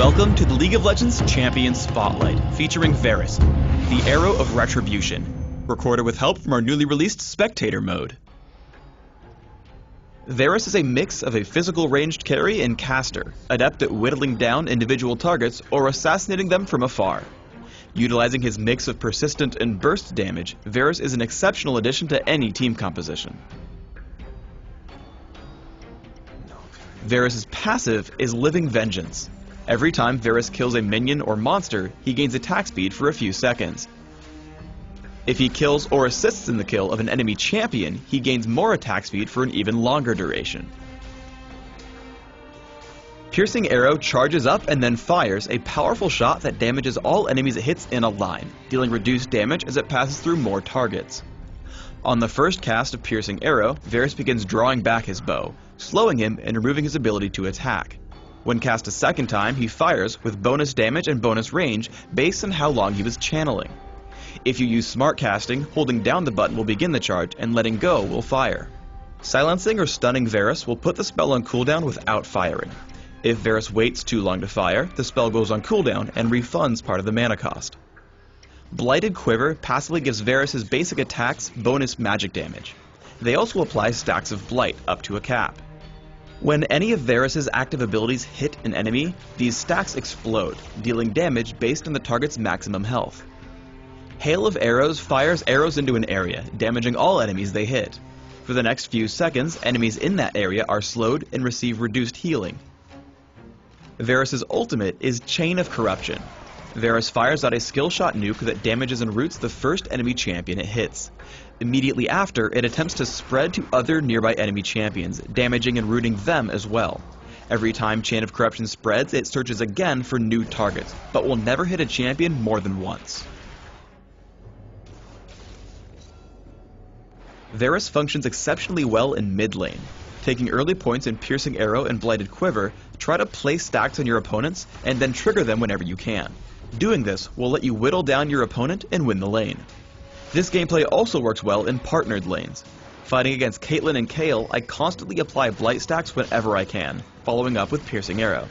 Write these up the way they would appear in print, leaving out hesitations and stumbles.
Welcome to the League of Legends Champion Spotlight, featuring Varus, the Arrow of Retribution, recorded with help from our newly released Spectator mode. Varus is a mix of a physical ranged carry and caster, adept at whittling down individual targets or assassinating them from afar. Utilizing his mix of persistent and burst damage, Varus is an exceptional addition to any team composition. Varus' passive is Living Vengeance. Every time Varus kills a minion or monster, he gains attack speed for a few seconds. If he kills or assists in the kill of an enemy champion, he gains more attack speed for an even longer duration. Piercing Arrow charges up and then fires a powerful shot that damages all enemies it hits in a line, dealing reduced damage as it passes through more targets. On the first cast of Piercing Arrow, Varus begins drawing back his bow, slowing him and removing his ability to attack. When cast a second time, he fires with bonus damage and bonus range based on how long he was channeling. If you use smart casting, holding down the button will begin the charge and letting go will fire. Silencing or stunning Varus will put the spell on cooldown without firing. If Varus waits too long to fire, the spell goes on cooldown and refunds part of the mana cost. Blighted Quiver passively gives Varus his basic attacks bonus magic damage. They also apply stacks of Blight up to a cap. When any of Varus' active abilities hit an enemy, these stacks explode, dealing damage based on the target's maximum health. Hail of Arrows fires arrows into an area, damaging all enemies they hit. For the next few seconds, enemies in that area are slowed and receive reduced healing. Varus' ultimate is Chain of Corruption. Varus fires out a skill shot nuke that damages and roots the first enemy champion it hits. Immediately after, it attempts to spread to other nearby enemy champions, damaging and rooting them as well. Every time Chain of Corruption spreads, it searches again for new targets, but will never hit a champion more than once. Varus functions exceptionally well in mid lane. Taking early points in Piercing Arrow and Blighted Quiver, try to place stacks on your opponents and then trigger them whenever you can. Doing this will let you whittle down your opponent and win the lane. This gameplay also works well in partnered lanes. Fighting against Caitlyn and Kayle, I constantly apply Blight stacks whenever I can, following up with Piercing Arrow.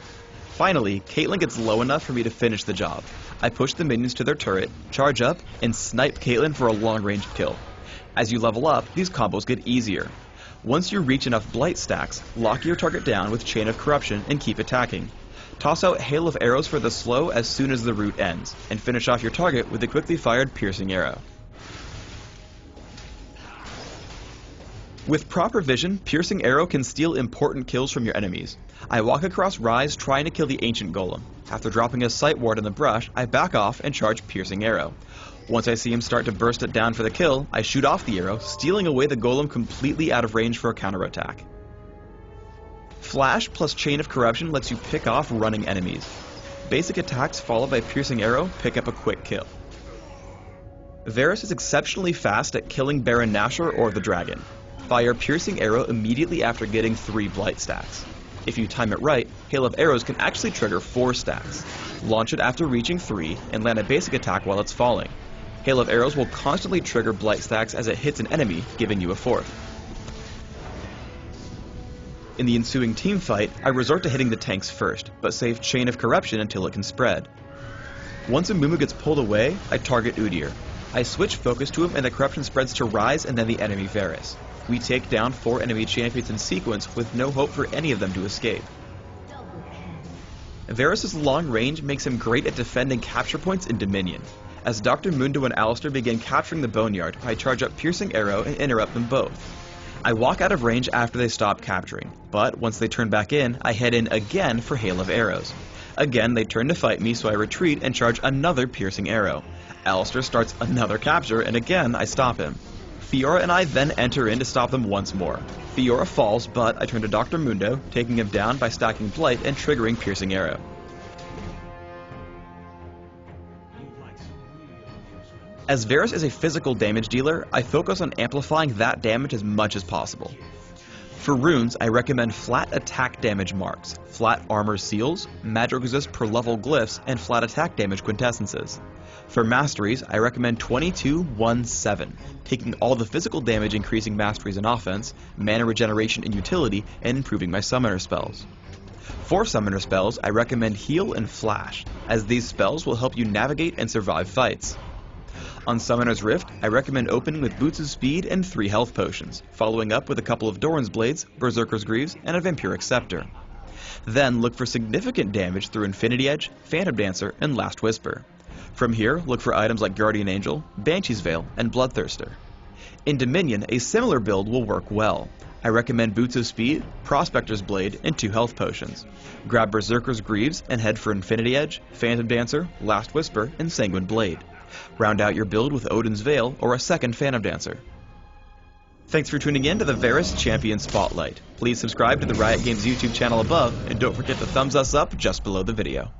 Finally, Caitlyn gets low enough for me to finish the job. I push the minions to their turret, charge up, and snipe Caitlyn for a long-range kill. As you level up, these combos get easier. Once you reach enough Blight stacks, lock your target down with Chain of Corruption and keep attacking. Toss out Hail of Arrows for the slow as soon as the route ends, and finish off your target with a quickly fired Piercing Arrow. With proper vision, Piercing Arrow can steal important kills from your enemies. I walk across Rise trying to kill the Ancient Golem. After dropping a Sight Ward in the brush, I back off and charge Piercing Arrow. Once I see him start to burst it down for the kill, I shoot off the arrow, stealing away the Golem completely out of range for a counterattack. Flash plus Chain of Corruption lets you pick off running enemies. Basic attacks followed by Piercing Arrow pick up a quick kill. Varus is exceptionally fast at killing Baron Nashor or the Dragon. Fire Piercing Arrow immediately after getting 3 Blight stacks. If you time it right, Hail of Arrows can actually trigger 4 stacks. Launch it after reaching 3 and land a basic attack while it's falling. Hail of Arrows will constantly trigger Blight stacks as it hits an enemy, giving you a 4th. In the ensuing team fight, I resort to hitting the tanks first, but save Chain of Corruption until it can spread. Once a Mumu gets pulled away, I target Udyr. I switch focus to him and the corruption spreads to Rise and then the enemy Varus. We take down 4 enemy champions in sequence with no hope for any of them to escape. Varus' long range makes him great at defending capture points in Dominion. As Dr. Mundo and Alistair begin capturing the Boneyard, I charge up Piercing Arrow and interrupt them both. I walk out of range after they stop capturing, but once they turn back in, I head in again for Hail of Arrows. Again, they turn to fight me, so I retreat and charge another Piercing Arrow. Alistair starts another capture, and again I stop him. Fiora and I then enter in to stop them once more. Fiora falls, but I turn to Dr. Mundo, taking him down by stacking Blight and triggering Piercing Arrow. As Varus is a physical damage dealer, I focus on amplifying that damage as much as possible. For runes, I recommend flat attack damage marks, flat armor seals, magic resist per level glyphs, and flat attack damage quintessences. For masteries, I recommend 22-1-7, taking all the physical damage increasing masteries in offense, mana regeneration in utility, and improving my summoner spells. For summoner spells, I recommend Heal and Flash, as these spells will help you navigate and survive fights. On Summoner's Rift, I recommend opening with Boots of Speed and 3 health potions, following up with a couple of Doran's Blades, Berserker's Greaves, and a Vampiric Scepter. Then look for significant damage through Infinity Edge, Phantom Dancer, and Last Whisper. From here, look for items like Guardian Angel, Banshee's Veil, and Bloodthirster. In Dominion, a similar build will work well. I recommend Boots of Speed, Prospector's Blade, and 2 health potions. Grab Berserker's Greaves and head for Infinity Edge, Phantom Dancer, Last Whisper, and Sanguine Blade. Round out your build with Odin's Veil or a second Phantom Dancer. Thanks for tuning in to the Varus Champion Spotlight. Please subscribe to the Riot Games YouTube channel above, and don't forget to thumbs us up just below the video.